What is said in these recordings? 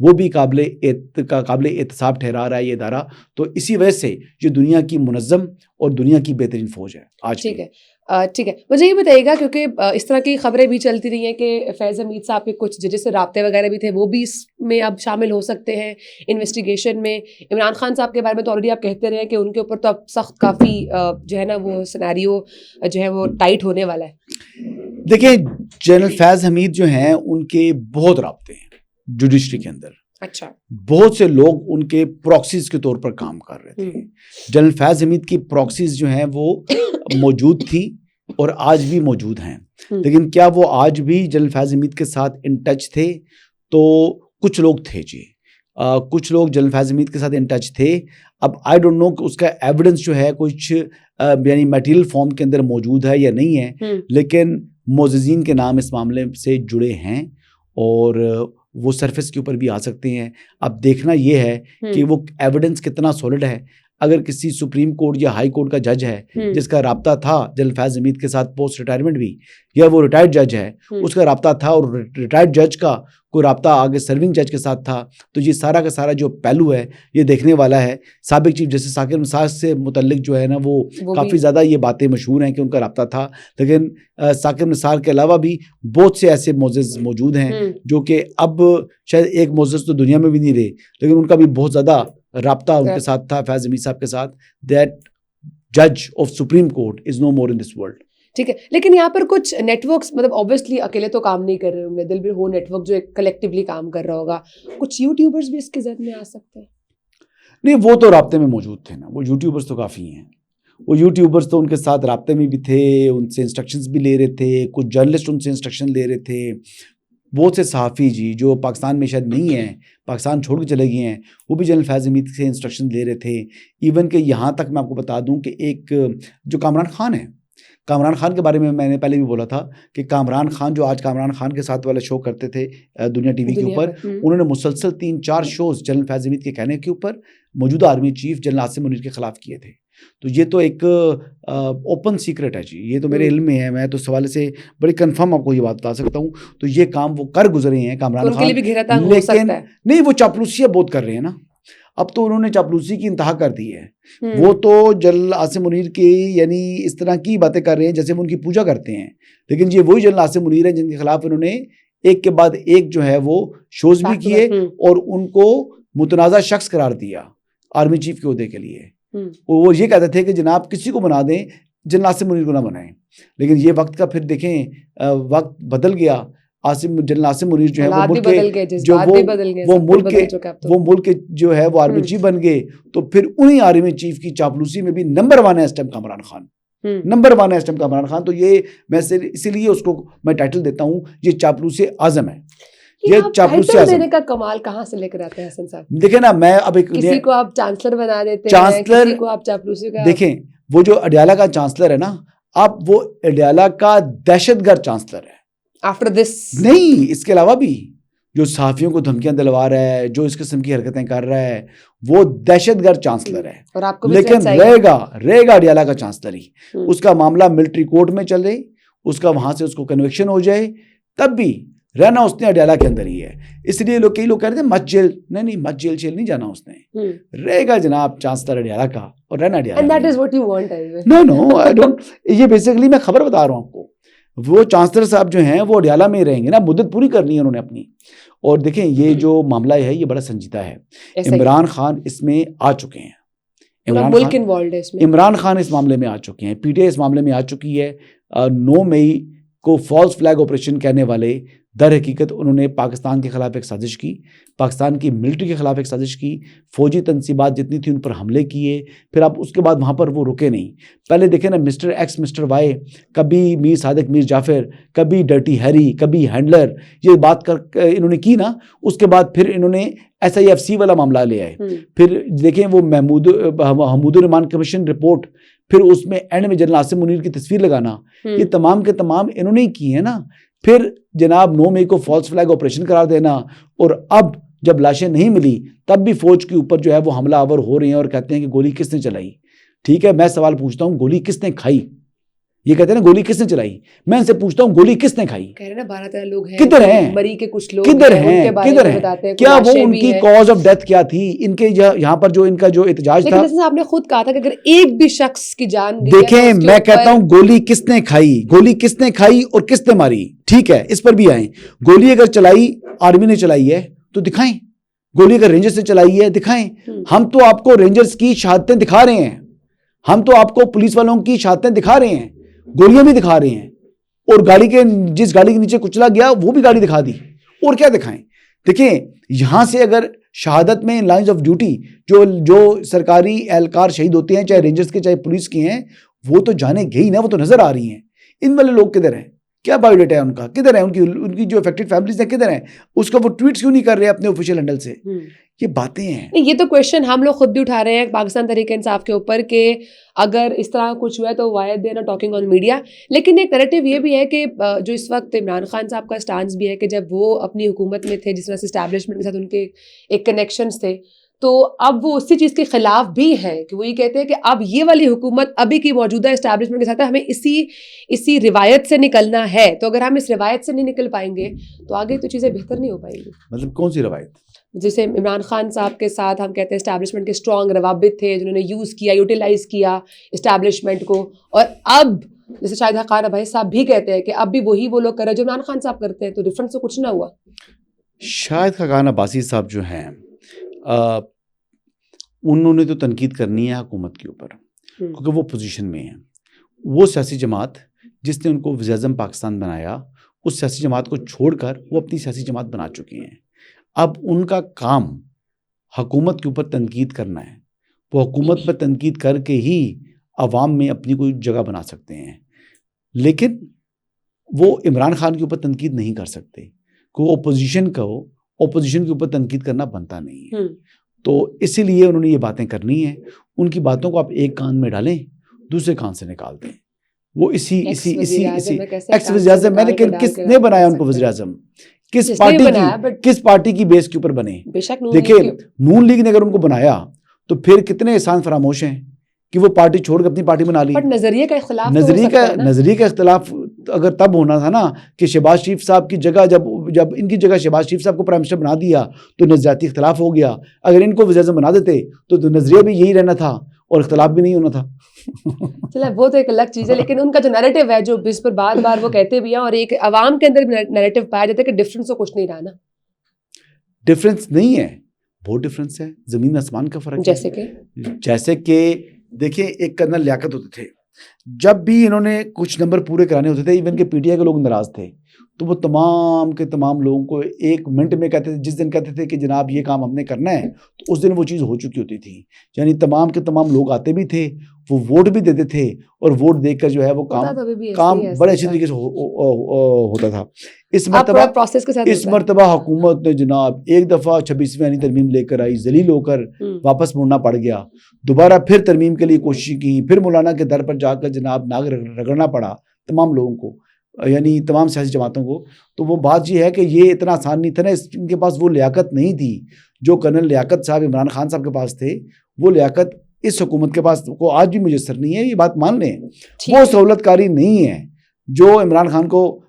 وہ بھی قابل احتساب ٹھہرا رہا ہے یہ ادارہ. تو اسی وجہ سے یہ دنیا کی منظم اور دنیا کی بہترین فوج ہے آج. ٹھیک ہے ٹھیک ہے. مجھے یہ بتائیے گا کیونکہ اس طرح کی خبریں بھی چلتی رہی ہیں کہ فیض حمید صاحب کے کچھ ججز سے رابطے وغیرہ بھی تھے, وہ بھی اس میں اب شامل ہو سکتے ہیں انویسٹیگیشن میں. عمران خان صاحب کے بارے میں تو آلریڈی آپ کہتے رہے ہیں کہ ان کے اوپر تو اب سخت کافی جو ہے نا وہ سیناریو جو ہے وہ ٹائٹ ہونے والا ہے. دیکھیں جنرل فیض حمید جو ہیں ان کے بہت رابطے ہیں جوڈیشری کے اندر. اچھا. بہت سے لوگ ان کے پراکسیز کے طور پر کام کر رہے تھے. جنرل فیض حمید کی پراکسیز جو ہیں وہ موجود تھی اور آج بھی موجود ہیں. لیکن کیا وہ آج بھی جنرل فیض حمید کے ساتھ ان ٹچ تھے؟ تو کچھ لوگ تھے جی, کچھ لوگ جنرل فیض حمید کے ساتھ ان ٹچ تھے. اب آئی ڈونٹ نو کہ اس کا ایویڈنس جو ہے کچھ یعنی میٹیریل فارم کے اندر موجود ہے یا نہیں ہے, لیکن معززین کے نام اس معاملے سے جڑے ہیں اور وہ سرفیس کے اوپر بھی آ سکتے ہیں. اب دیکھنا یہ ہے کہ وہ ایویڈنس کتنا سالڈ ہے. اگر کسی سپریم کورٹ یا ہائی کورٹ کا جج ہے جس کا رابطہ تھا جنرل فیض حمید کے ساتھ پوسٹ ریٹائرمنٹ بھی, یا وہ ریٹائرڈ جج ہے اس کا رابطہ تھا اور ریٹائرڈ جج کا کوئی رابطہ آگے سرونگ جج کے ساتھ تھا, تو یہ سارا کا سارا جو پہلو ہے یہ دیکھنے والا ہے. سابق چیف جسٹس ثاقب نثار سے متعلق جو ہے نا وہ کافی زیادہ یہ باتیں مشہور ہیں کہ ان کا رابطہ تھا, لیکن ثاقب نثار کے علاوہ بھی بہت سے ایسے معزز موجود ہیں جو کہ اب شاید ایک معزز تو دنیا میں بھی نہیں رہے, لیکن ان کا بھی بہت زیادہ رابطہ ان کے ساتھ تھا فیض حمید صاحب کے ساتھ. دیٹ جج of supreme court is no more in this world. ٹھیک ہے. لیکن یہاں پر کچھ نیٹ ورکس مطلب اوبیسلی اکیلے تو کام نہیں کر رہے ہوں گے, دل بھی ہو نیٹ ورک جو کلیکٹیولی کام کر رہا ہوگا. کچھ یوٹیوبرز بھی اس کے ذہن میں آ سکتے ہیں. نہیں, وہ تو رابطے میں موجود تھے نا, وہ یوٹیوبرز تو کافی ہیں. وہ یوٹیوبرز تو ان کے ساتھ رابطے میں بھی تھے, ان سے انسٹرکشنز بھی لے رہے تھے, کچھ جرنلسٹ ان سے انسٹرکشن لے رہے تھے. بہت سے صحافی جی جو پاکستان میں شاید نہیں ہیں, پاکستان چھوڑ کے چلے گئے ہیں, وہ بھی جنرل فیض حمید سے انسٹرکشن لے رہے تھے. ایون کہ یہاں تک میں آپ کو بتا دوں کہ ایک جو کامران خان ہے, کامران خان کے بارے میں نے پہلے بھی بولا تھا کہ کامران خان جو آج کامران خان کے ساتھ والے شو کرتے تھے دنیا ٹی وی کے اوپر, انہوں نے مسلسل 3-4 شوز جنرل فیض حمید کے کہنے کے اوپر موجودہ army chief general Asim Munir کے خلاف کیے تھے. تو یہ تو ایک اوپن سیکرٹ ہے جی, یہ تو میرے علم میں ہے, میں تو اس حوالے سے بڑی کنفرم آپ کو یہ بات بتا سکتا ہوں. تو یہ کام وہ کر گزرے ہیں کامران خان, لیکن نہیں وہ چاپلوسیاں بہت کر رہے ہیں نا. اب تو انہوں نے چاپلوسی کی انتہا کر دی ہے. وہ تو جنرل عاصم منیر کی یعنی اس طرح کی باتیں کر رہے ہیں جیسے وہ ان کی پوجا کرتے ہیں, لیکن یہ وہی جنرل عاصم منیر ہیں جن کے خلاف انہوں نے ایک کے بعد ایک جو ہے وہ شوز بھی کیے اور ان کو متنازع شخص قرار دیا آرمی چیف کے عہدے کے لیے. وہ یہ کہتے تھے کہ جناب کسی کو بنا دیں, جنرل عاصم منیر کو نہ بنائیں. لیکن یہ وقت کا پھر دیکھیں وقت بدل گیا. جنرل عاصم منیر جو ہے وہ ملک جو ہے وہ آرمی چیف بن گئے, تو پھر انہی آرمی چیف کی چاپلوسی میں بھی نمبر 1 ہے اس ٹائم کامران خان, نمبر 1 ہے اس ٹائم کامران خان. تو یہ میں اسی لیے اس کو میں ٹائٹل دیتا ہوں یہ چاپلوس اعظم ہے. یہ چاپلوسی دینے کا کمال کہاں سے لے کر آتے ہیں حسن صاحب؟ دیکھیں نا, میں اب ایک کسی کو آپ چانسلر بنا دیتے ہیں, کسی کو آپ چاپلوسی کا, دیکھیں وہ جو اڈیالہ کا چانسلر ہے نا, اب وہ اڈیالہ کا دہشت گرد چانسلر ہے. آفٹر دس نہیں, اس کے علاوہ بھی جو صحافیوں کو دھمکیاں دلوا رہا ہے, جو اس قسم کی حرکتیں کر رہا ہے, وہ دہشت گرد چانسلر ہے. اور آپ کو لیکن رہے گا اڈیالہ کا چانسلر ہی. اس کا معاملہ ملٹری کورٹ میں چلے, اس کا وہاں سے اس کو کنوکشن ہو جائے, تب بھی رہنا اس نے اڈیالہ کے اندر ہی ہے. اس لیے کئی لوگ کہہ رہے تھے مت جیل, نہیں مت جیل نہیں جانا اس نے, رہے گا جناب چانسلر اڈیالہ کا اور رہنا اڈیالہ. نو یہ بیسیکلی میں خبر بتا رہا ہوں آپ کو. وہ چانسلر صاحب جو ہیں وہ اڈیالہ میں رہیں گے نا, مدت پوری کرنی ہے انہوں نے اپنی. اور دیکھیں یہ جو معاملہ ہے یہ بڑا سنجیدہ ہے. عمران خان اس میں آ چکے ہیں, عمران خان اس معاملے میں آ چکے ہیں, پی ٹی آئی اس معاملے میں آ چکی ہے. 9 مئی کو فالس فلیگ آپریشن کہنے والے در حقیقت انہوں نے پاکستان کے خلاف ایک سازش کی, پاکستان کی ملٹری کے خلاف ایک سازش کی, فوجی تنصیبات جتنی تھی ان پر حملے کیے. پھر اب اس کے بعد وہاں پر وہ رکے نہیں. پہلے دیکھیں نا مسٹر ایکس مسٹر وائی, کبھی میر صادق میر جعفر, کبھی ڈرٹی ہیری, کبھی ہینڈلر, یہ بات کر انہوں نے کی نا. اس کے بعد پھر انہوں نے SIFC والا معاملہ لے آئے. پھر دیکھیں وہ حمود الرحمان کمیشن رپورٹ, پھر اس میں اینڈ میں جنرل عاصم منیر کی تصویر لگانا, یہ تمام کے تمام انہوں نے کی ہے نا. پھر جناب 9 مئی کو فالس فلیگ آپریشن قرار دینا, اور اب جب لاشیں نہیں ملی تب بھی فوج کے اوپر جو ہے وہ حملہ آور ہو رہے ہیں اور کہتے ہیں کہ گولی کس نے چلائی. ٹھیک ہے, میں سوال پوچھتا ہوں گولی کس نے کھائی؟ یہ کہتے ہیں نا گولی کس نے چلائی, میں ان سے پوچھتا ہوں گولی کس نے کھائی؟ کہہ رہے نا 12-13 لوگ ہیں, کدھر ہیں, مری کے کچھ لوگ کدھر ہیں, ہیں, کدھر ہیں, کیا وہ ان کی کاز آف ڈیتھ کیا تھی, ان کے یہاں پر جو ان کا جو احتجاج تھا. لیکن آپ نے خود کہا تھا کہ اگر ایک بھی شخص کی جان گئی, دیکھیں میں کہتا ہوں گولی کس نے کھائی, گولی کس نے کھائی اور کس نے ماری, ٹھیک ہے اس پر بھی آئیں. گولی اگر چلائی آرمی نے چلائی ہے تو دکھائیں, گولی اگر رینجرز نے چلائی ہے دکھائیں. ہم تو آپ کو رینجرز کی شہادتیں دکھا رہے ہیں, ہم تو آپ کو پولیس والوں کی شہادتیں دکھا رہے ہیں, گولیاں بھی دکھا رہے ہیں, اور گاڑی کے جس گاڑی کے نیچے کچلا گیا وہ بھی گاڑی دکھا دی, اور کیا دکھائیں. دیکھیں یہاں سے اگر شہادت میں لائنز آف ڈیوٹی جو سرکاری اہلکار شہید ہوتے ہیں, چاہے رینجرز کے چاہے پولیس کے ہیں, وہ تو جانے گئی نا, وہ تو نظر آ رہی ہیں. ان والے لوگ کدھر ہیں, کیا بایو ڈیٹا ہے ان کا, کدھر ہے ان کی جو افیکٹڈ فیملیز ہیں کدھر ہیں, اس کا وہ ٹویٹس کیوں نہیں کر رہے اپنے آفیشیل ہینڈل سے. یہ باتیں ہیں. یہ تو کویشچن ہم لوگ خود بھی اٹھا رہے ہیں پاکستان تحریک انصاف کے اوپر کہ اگر اس طرح کچھ ہوا ہے تو why they not talking on media. لیکن ایک نیریٹو یہ بھی ہے کہ جو اس وقت عمران خان صاحب کا سٹانس بھی ہے کہ جب وہ اپنی حکومت میں تھے, جس طرح سے اسٹیبلشمنٹ کے ساتھ ان کے ایک کنیکشنز تھے, تو اب وہ اسی چیز کے خلاف بھی ہیں کہ وہ یہ کہتے ہیں کہ اب یہ والی حکومت ابھی کی موجودہ اسٹیبلشمنٹ کے ساتھ ہے, ہمیں اسی روایت سے نکلنا ہے. تو اگر ہم اس روایت سے نہیں نکل پائیں گے تو آگے تو چیزیں بہتر نہیں ہو پائیں گی. مطلب کون سی روایت؟ جیسے عمران خان صاحب کے ساتھ ہم کہتے ہیں اسٹیبلشمنٹ کے اسٹرانگ روابط تھے, جنہوں نے یوز کیا, یوٹیلائز کیا اسٹیبلشمنٹ کو, اور اب جیسے شاہد حقان بھائی صاحب بھی کہتے ہیں کہ اب بھی وہی وہ لوگ کر رہے جو عمران خان صاحب کرتے ہیں, تو ڈفرنس تو کچھ نہ ہوا. شاہد حقان عباسی صاحب جو ہیں انہوں نے تو تنقید کرنی ہے حکومت کے اوپر, کیونکہ وہ پوزیشن میں ہیں. وہ سیاسی جماعت جس نے ان کو وزیر اعظم پاکستان بنایا, اس سیاسی جماعت کو چھوڑ کر وہ اپنی سیاسی جماعت بنا چکے ہیں. اب ان کا کام حکومت کے اوپر تنقید کرنا ہے. وہ حکومت پر تنقید کر کے ہی عوام میں اپنی کوئی جگہ بنا سکتے ہیں, لیکن وہ عمران خان کے اوپر تنقید نہیں کر سکتے, کہ اپوزیشن کے اوپر تنقید کرنا بنتا نہیں ہے. تو اسی لیے انہوں نے یہ باتیں کرنی ہیں. ان کی باتوں کو آپ ایک کان میں ڈالیں, دوسرے کان سے نکال دیں. وہ اسی ایکس وزیر اعظم میں, لیکن کس نے بنایا ان کو وزیر اعظم؟ کس پارٹی کی بیس کے اوپر بنے؟ دیکھیں نون لیگ نے اگر ان کو بنایا تو پھر کتنے احسان فراموش ہیں کہ وہ پارٹی چھوڑ کے اپنی پارٹی بنا لی. نظریے کا اختلاف, نظریے کا اختلاف اگر تب ہونا تھا نا کہ شہباز شریف صاحب کی جگہ جب ان کی جگہ شہباز شریف صاحب کو پرائم منسٹر بنا دیا تو نظریاتی اختلاف ہو گیا. اگر ان کو وزیر اعظم بنا دیتے تو نظریہ بھی یہی رہنا تھا اور اختلاف بھی نہیں ہونا تھا. چلا وہ تو ایک الگ چیز ہے, لیکن ان کا جو نیریٹو ہے جو اس پر بار بار وہ کہتے بھی ہیں, اور ایک عوام کے اندر نیریٹو پایا جاتا ہے کہ ڈفرینس تو کچھ نہیں رہا نا. ڈفرینس نہیں ہے, بہت ڈفرینس ہے, زمین آسمان کا فرق ہے. جیسے کہ دیکھیں ایک کرنل لیاقت ہوتے تھے, جب بھی انہوں نے کچھ نمبر پورے کرانے ہوتے تھے, ایون کہ پی ٹی آئی کے لوگ ناراض تھے تو وہ تمام کے تمام لوگوں کو ایک منٹ میں کہتے تھے, جس دن کہتے تھے کہ جناب یہ کام ہم نے کرنا ہے تو اس دن وہ چیز ہو چکی ہوتی تھی. یعنی تمام کے تمام لوگ آتے بھی تھے, وہ ووٹ بھی دیتے تھے, اور ووٹ دیکھ کر جو ہے وہ کام بڑے اچھی طریقے سے ہوتا تھا. اس مرتبہ حکومت نے جناب ایک دفعہ 26ویں ترمیم لے کر آئی, ذلیل ہو کر واپس مڑنا پڑ گیا. دوبارہ پھر ترمیم کے لیے کوشش کی, پھر مولانا کے در پر جا کر جناب ناگ رگڑنا پڑا تمام لوگوں کو, یعنی تمام سیاسی جماعتوں کو. تو وہ بات یہ ہے کہ یہ اتنا آسان نہیں تھا نا, ان کے پاس وہ لیاقت نہیں تھی جو کرنل لیاقت صاحب عمران خان صاحب کے پاس تھے. وہ لیاقت اس حکومت کے پاس کو آج بھی میسر نہیں ہے, یہ بات مان لیں. وہ سہولت کاری نہیں ہے جو عمران خان کو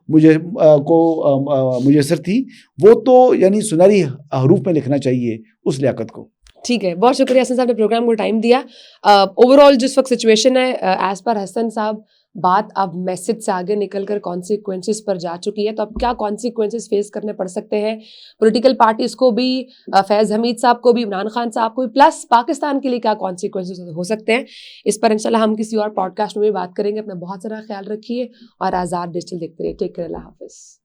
میسر تھی. وہ تو یعنی سنہری حروف میں لکھنا چاہیے اس لیاقت کو. ٹھیک ہے, بہت شکریہ حسن صاحب نے پروگرام کو ٹائم دیا. اوور آل جس وقت سچویشن ہے, ایز پر حسن صاحب بات اب میسج سے آگے نکل کر کانسیکوینسز پر جا چکی ہے. تو اب کیا کانسیکوینسز فیس کرنے پڑ سکتے ہیں پولیٹیکل پارٹیز کو بھی, فیض حمید صاحب کو بھی, عمران خان صاحب کو بھی, پلس پاکستان کے لیے کیا کانسیکوینسز ہو سکتے ہیں, اس پر انشاءاللہ ہم کسی اور پوڈ کاسٹ میں بھی بات کریں گے. اپنا بہت سارا خیال رکھیے اور آزاد ڈیجیٹل دیکھتے رہیے. ٹیک کیئر, اللہ حافظ.